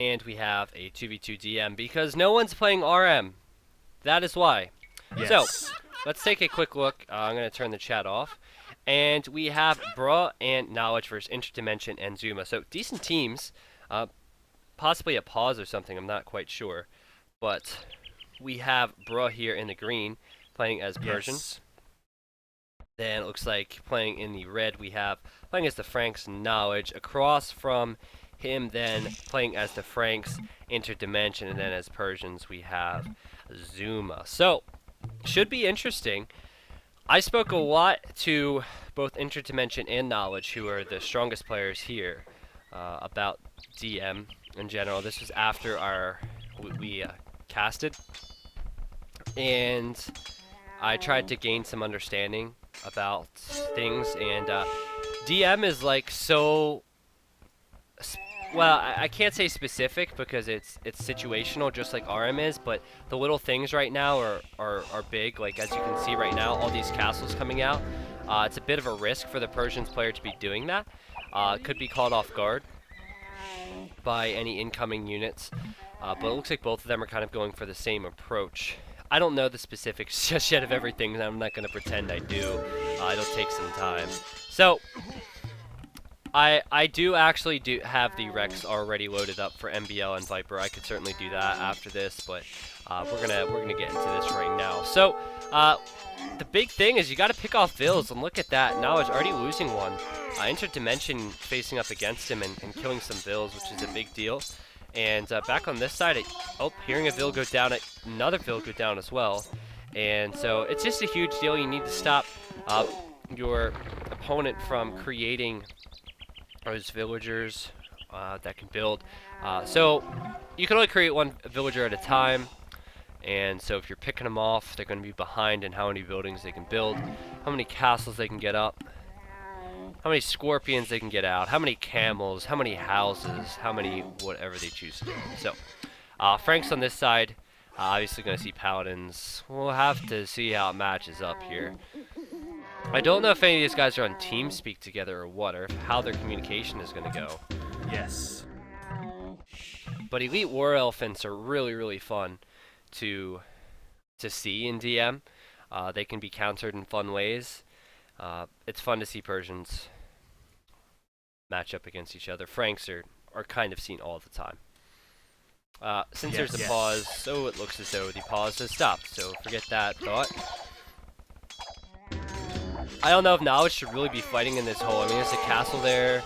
And we have a 2v2 DM because no one's playing RM. That is why. Yes. So, let's take a quick look. I'm going to turn the chat off. And we have Bruh and Knowledge versus Interdimension and Zuma. So, decent teams. Possibly a pause or something, I'm not quite sure. But we have Bruh here in the green playing as Persians. Then it looks like playing in the red we have playing as the Franks Knowledge. Across from him then playing as the Franks Interdimension, and then as Persians we have Zuma. So, should be interesting. I spoke a lot to both Interdimension and Knowledge, who are the strongest players here, about DM in general. This was after we casted, and I tried to gain some understanding about things, and DM is like so... Well, I can't say specific because it's situational, just like RM is, but the little things right now are big. Like, as you can see right now, all these castles coming out. It's a bit of a risk for the Persians player to be doing that. Could be caught off guard by any incoming units. But it looks like both of them are kind of going for the same approach. I don't know the specifics just yet of everything, and I'm not going to pretend I do. It'll take some time. So... I do actually have the Rex already loaded up for MBL and Viper. I could certainly do that after this, but we're gonna get into this right now. So the big thing is you got to pick off Vills, and look at that. Knowledge already losing one. Interdimension facing up against him and killing some Vills, which is a big deal. And back on this side, hearing a Vill go down, another Vill go down as well. And so it's just a huge deal. You need to stop your opponent from creating those villagers that can build. So you can only create one villager at a time, and so if you're picking them off, they're going to be behind in how many buildings they can build, how many castles they can get up, how many scorpions they can get out, how many camels, how many houses, how many whatever they choose to do. So Frank's on this side, obviously going to see paladins. We'll have to see how it matches up here. I don't know if any of these guys are on TeamSpeak together or what, or how their communication is going to go. Yes. But Elite War Elephants are really, really fun to see in DM. They can be countered in fun ways. It's fun to see Persians match up against each other. Franks are kind of seen all the time. Since there's a pause, so it looks as though the pause has stopped, so forget that thought. I don't know if Knowledge should really be fighting in this hole. I mean, there's a castle there.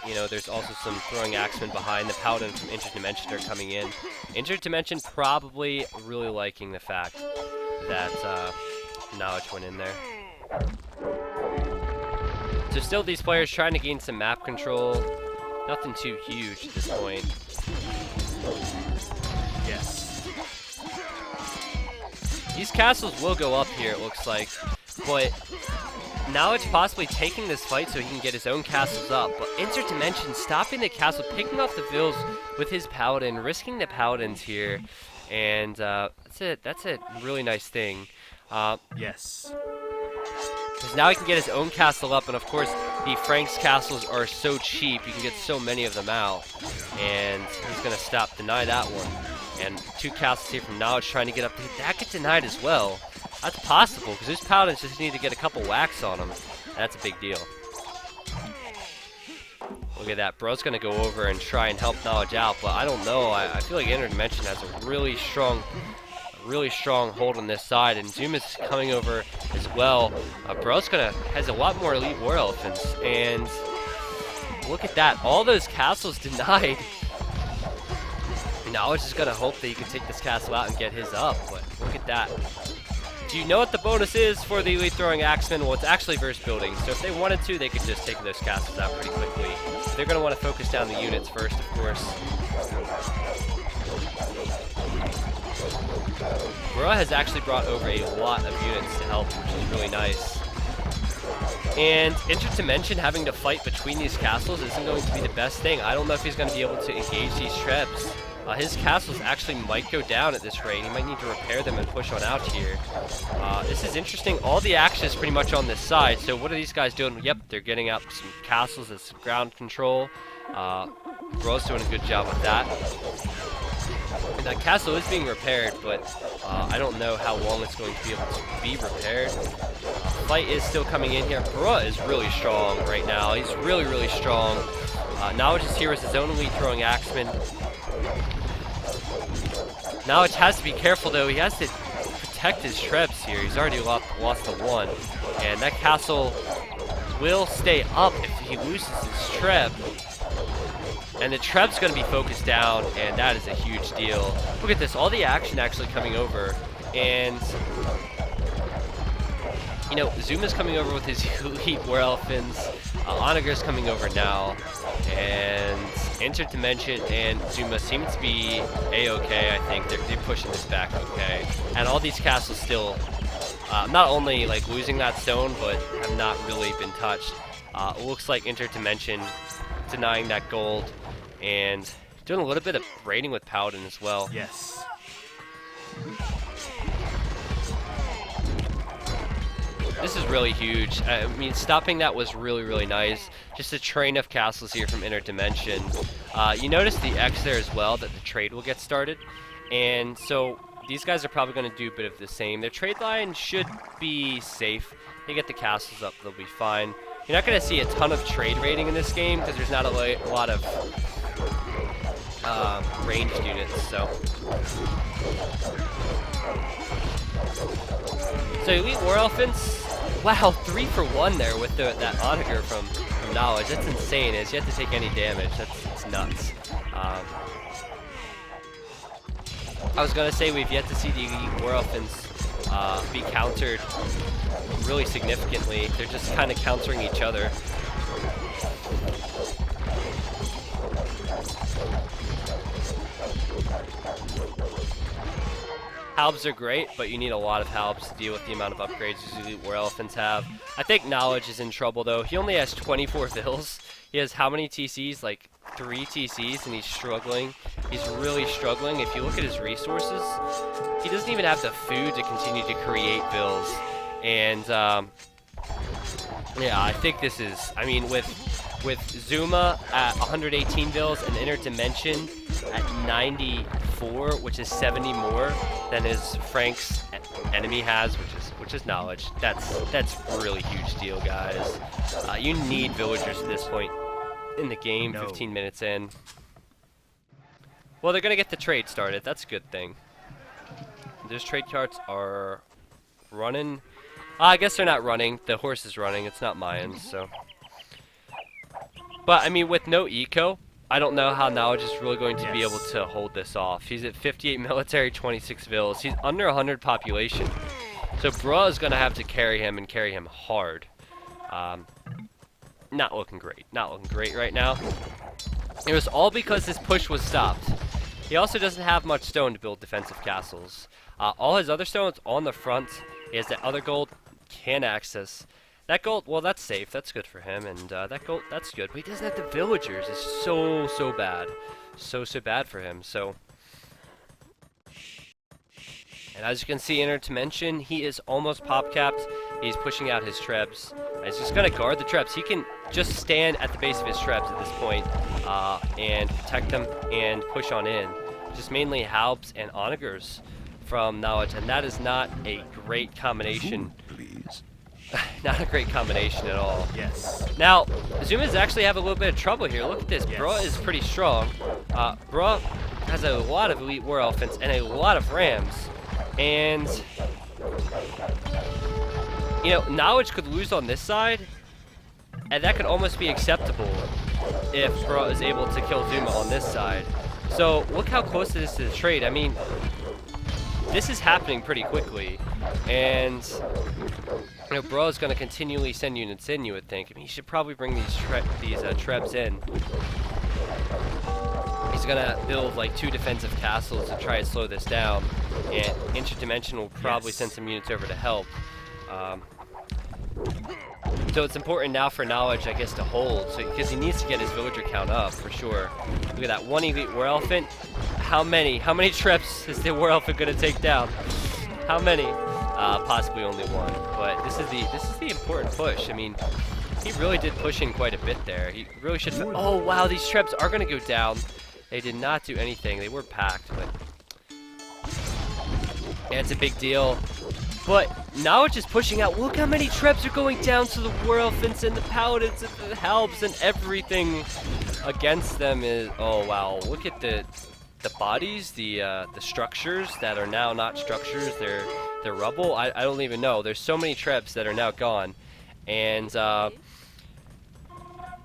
You know, there's also some throwing axemen behind. The Paladin from Interdimension are coming in. Interdimension probably really liking the fact that Knowledge went in there. So still these players trying to gain some map control. Nothing too huge at this point. Yes. These castles will go up here, it looks like. But Knowledge possibly taking this fight so he can get his own castles up. But Interdimension stopping the castle, picking off the Vills with his Paladin, risking the Paladins here. And that's a really nice thing. Yes. Because now he can get his own castle up, and of course the Franks castles are so cheap, you can get so many of them out. And he's going to deny that one. And two castles here from Knowledge trying to get up. That gets denied as well. That's possible, because those Paladins just need to get a couple whacks on them. That's a big deal. Look at that. Bro's going to go over and try and help Knowledge out, but I don't know. I feel like Interdimension has a really strong hold on this side, and Zuma's coming over as well. Bro's has a lot more Elite War Elephants, and look at that. All those castles denied. Knowledge is going to hope that he can take this castle out and get his up, but look at that. Do you know what the bonus is for the Elite Throwing Axemen? Well, it's actually versus buildings, so if they wanted to, they could just take those castles out pretty quickly. They're going to want to focus down the units first, of course. Bro has actually brought over a lot of units to help, which is really nice. And Interdimension having to fight between these castles isn't going to be the best thing. I don't know if he's going to be able to engage these Trebs. His castles actually might go down at this rate. He might need to repair them and push on out here. This is interesting. All the action is pretty much on this side. So what are these guys doing? Yep, they're getting up some castles as some ground control. Bro's doing a good job with that. And that castle is being repaired, but I don't know how long it's going to be able to be repaired. Fight is still coming in here. Bro is really strong right now. He's really, really strong. Knowledge is here as his own elite throwing axeman. Knowledge has to be careful though. He has to protect his trebs here. He's already lost the one. And that castle will stay up if he loses his treb. And the treb's going to be focused down, and that is a huge deal. Look at this, all the action actually coming over. And, you know, Zuma's coming over with his elite war elephants. Onager's coming over now. And Interdimension and Zuma seem to be A-okay, I think. They're pushing this back okay. And all these castles still not only like losing that stone, but have not really been touched. It looks like Interdimension denying that gold and doing a little bit of raiding with Paladin as well. Yes. This is really huge. I mean, stopping that was really, really nice. Just a train of castles here from Interdimension. You notice the X there as well, that the trade will get started. And so these guys are probably going to do a bit of the same. Their trade line should be safe. They get the castles up, they'll be fine. You're not going to see a ton of trade raiding in this game because there's not a lot of ranged units. So Elite War Elephants, wow, 3 for 1 there with that Onager from Knowledge. That's insane. As you have to take any damage. That's nuts. I was going to say we've yet to see the Elite War Elephants be countered really significantly. They're just kind of countering each other. Halbs are great, but you need a lot of halbs to deal with the amount of upgrades these Elite War Elephants have. I think Knowledge is in trouble though. He only has 24 vills. He has how many TCs? Like 3 TCs, and he's struggling. He's really struggling. If you look at his resources, he doesn't even have the food to continue to create vills. And yeah, I think this is, I mean, with Zuma at 118 vills and Interdimension at 94, which is 70 more than his Frank's enemy has, which is Knowledge. That's a really huge deal, guys. You need villagers at this point in the game. 15 minutes in. Well, they're gonna get the trade started. That's a good thing. Those trade carts are running. I guess they're not running. The horse is running. It's not Mayans, so. But I mean, with no eco, I don't know how Knowledge is really going to be able to hold this off. He's at 58 military, 26 vills. He's under 100 population. So Bruh is going to have to carry him and carry him hard. Not looking great. Not looking great right now. It was all because this push was stopped. He also doesn't have much stone to build defensive castles. All his other stones on the front. He has that other gold, can access. That gold, well, that's safe. That's good for him. And that gold, that's good. But he doesn't have the villagers. It's so bad. So bad for him. So, and as you can see, Interdimension, he is almost pop capped. He's pushing out his trebs. He's just going to guard the trebs. He can just stand at the base of his trebs at this point and protect them and push on in. Just mainly Halbs and Onagers from Knowledge, and that is not a great combination. Please. Not a great combination at all. Yes. Now, Zumas actually have a little bit of trouble here. Look at this. Yes. Bruh is pretty strong. Bruh has a lot of Elite War Elephants and a lot of Rams. And, you know, Knowledge could lose on this side, and that could almost be acceptable if Bruh is able to kill Zuma on this side. So, look how close it is to the trade. I mean, this is happening pretty quickly, and you know, Bruh is going to continually send units in, you would think. I mean, he should probably bring these trebs in. He's going to build like 2 defensive castles to try and slow this down, and Interdimension will probably send some units over to help. So it's important now for Knowledge, I guess, to hold, because he needs to get his villager count up for sure. Look at that, 1 Elite War Elephant. How many trebs is the War Elephant going to take down? How many? Possibly only 1. But this is the important push. I mean, He really did push in quite a bit there. He really should. Oh wow, these trebs are gonna go down. They did not do anything. They were packed, but yeah, it's a big deal. But Knowledge is pushing out. Look how many trebs are going down to the War Elephants and the Paladins and the Halbs, and everything against them is. Oh wow, look at the bodies, the structures that are now not structures. They're rubble. I don't even know. There's so many trebs that are now gone, and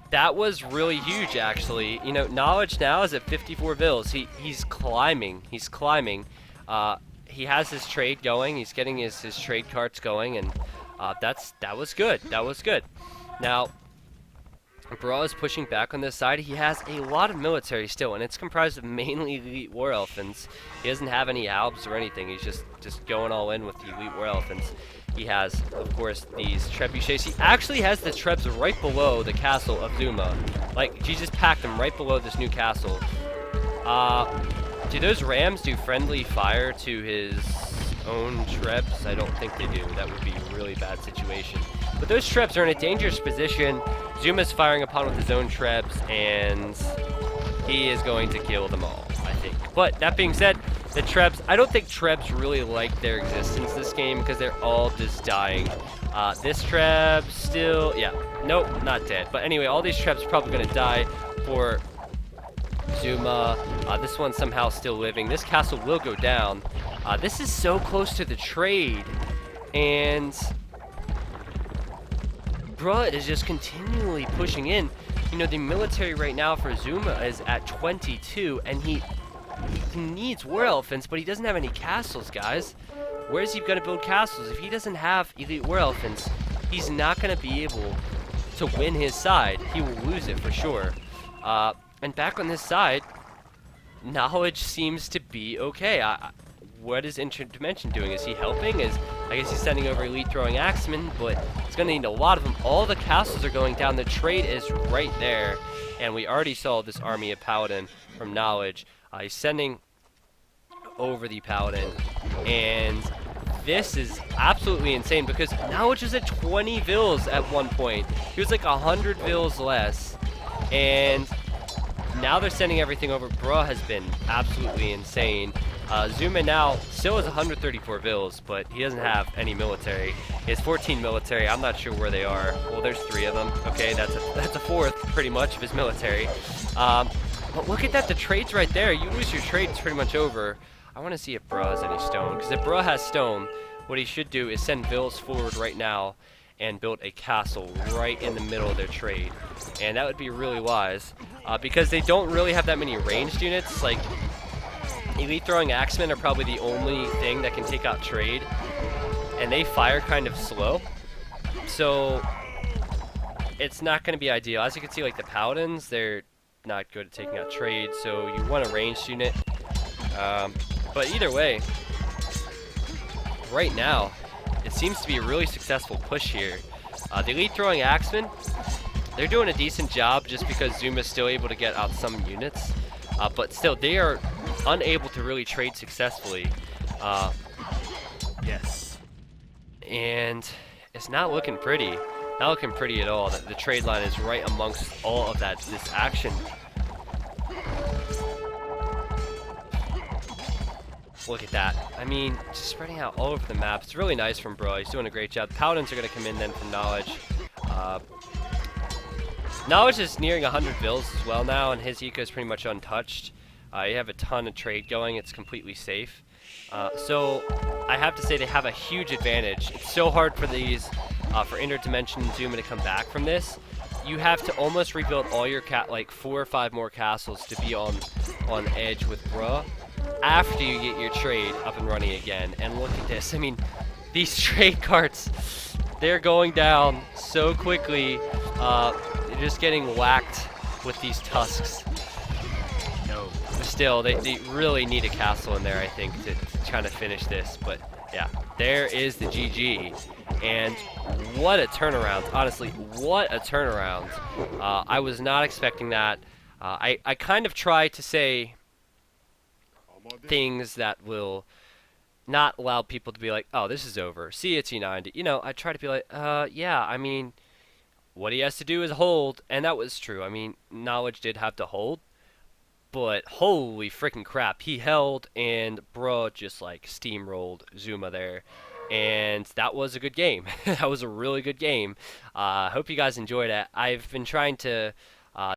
that was really huge, actually. You know, Knowledge now is at 54 vills. He's climbing. He's climbing. He has his trade going. He's getting his trade carts going, and that was good. That was good. Now, Bra is pushing back on this side. He has a lot of military still, and it's comprised of mainly elite war elephants. He doesn't have any Alps or anything. He's just going all in with the elite war elephants. He has, of course, these trebuchets. He actually has the trebs right below the castle of Zuma. Like, he just packed them right below this new castle. Do those rams do friendly fire to his own trebs? I don't think they do. That would be a really bad situation. But those trebs are in a dangerous position. Zuma's firing upon with his own trebs, and he is going to kill them all, I think. But that being said, the trebs, I don't think trebs really like their existence this game because they're all just dying. This treb still, yeah, nope, not dead. But anyway, all these trebs are probably going to die for Zuma. This one's somehow still living. This castle will go down. This is so close to the trade, and Bruh is just continually pushing in. You know, the military right now for Zuma is at 22, and he needs war elephants, but he doesn't have any castles, guys. Where's he going to build castles? If he doesn't have elite war elephants, he's not going to be able to win his side. He will lose it for sure. And back on this side, Knowledge seems to be okay. What is Interdimension doing? Is he helping? I guess he's sending over elite throwing axemen, but it's going to need a lot of them. All the castles are going down. The trade is right there, and we already saw this army of Paladin from Knowledge. He's sending over the Paladin, and this is absolutely insane because Knowledge was at 20 vills at one point. He was like 100 vills less, and now they're sending everything over. Bruh has been absolutely insane. Zuma now still has 134 vills, but he doesn't have any military. He has 14 military. I'm not sure where they are. Well, there's 3 of them. Okay, that's a fourth, pretty much, of his military. But look at that. The trade's right there. You lose your trade, it's pretty much over. I want to see if Bruh has any stone, because if Bruh has stone, what he should do is send vills forward right now and build a castle right in the middle of their trade. And that would be really wise, because they don't really have that many ranged units. Like, elite throwing axemen are probably the only thing that can take out trade, and they fire kind of slow, so it's not going to be ideal. As you can see, like the Paladins, they're not good at taking out trade, so you want a ranged unit. But either way, right now, it seems to be a really successful push here. The elite throwing axemen, they're doing a decent job just because Zuma's still able to get out some units, but still, they are unable to really trade successfully. Yes. And it's not looking pretty. Not looking pretty at all. The trade line is right amongst all of this action. Look at that. I mean, just spreading out all over the map. It's really nice from Bro. He's doing a great job. The Paladins are going to come in then from Knowledge. Knowledge is nearing 100 vills as well now, and his eco is pretty much untouched. You have a ton of trade going. It's completely safe. So I have to say they have a huge advantage. It's so hard for these, for Interdimension and Zuma to come back from this. You have to almost rebuild all your like 4 or 5 more castles to be on edge with Bruh after you get your trade up and running again. And look at this. I mean, these trade carts, they're going down so quickly. They're just getting whacked with these tusks. No. Still, they really need a castle in there, I think, to try to finish this. But yeah, there is the GG. And what a turnaround. Honestly, what a turnaround. I was not expecting that. I kind of try to say things that will not allow people to be like, oh, this is over. See you, T90. You know, I try to be like, yeah, I mean, what he has to do is hold, and that was true. I mean, Knowledge did have to hold, but holy freaking crap, he held, and bro just like steamrolled Zuma there. And that was a good game. That was a really good game. Hope you guys enjoyed it. I've been trying to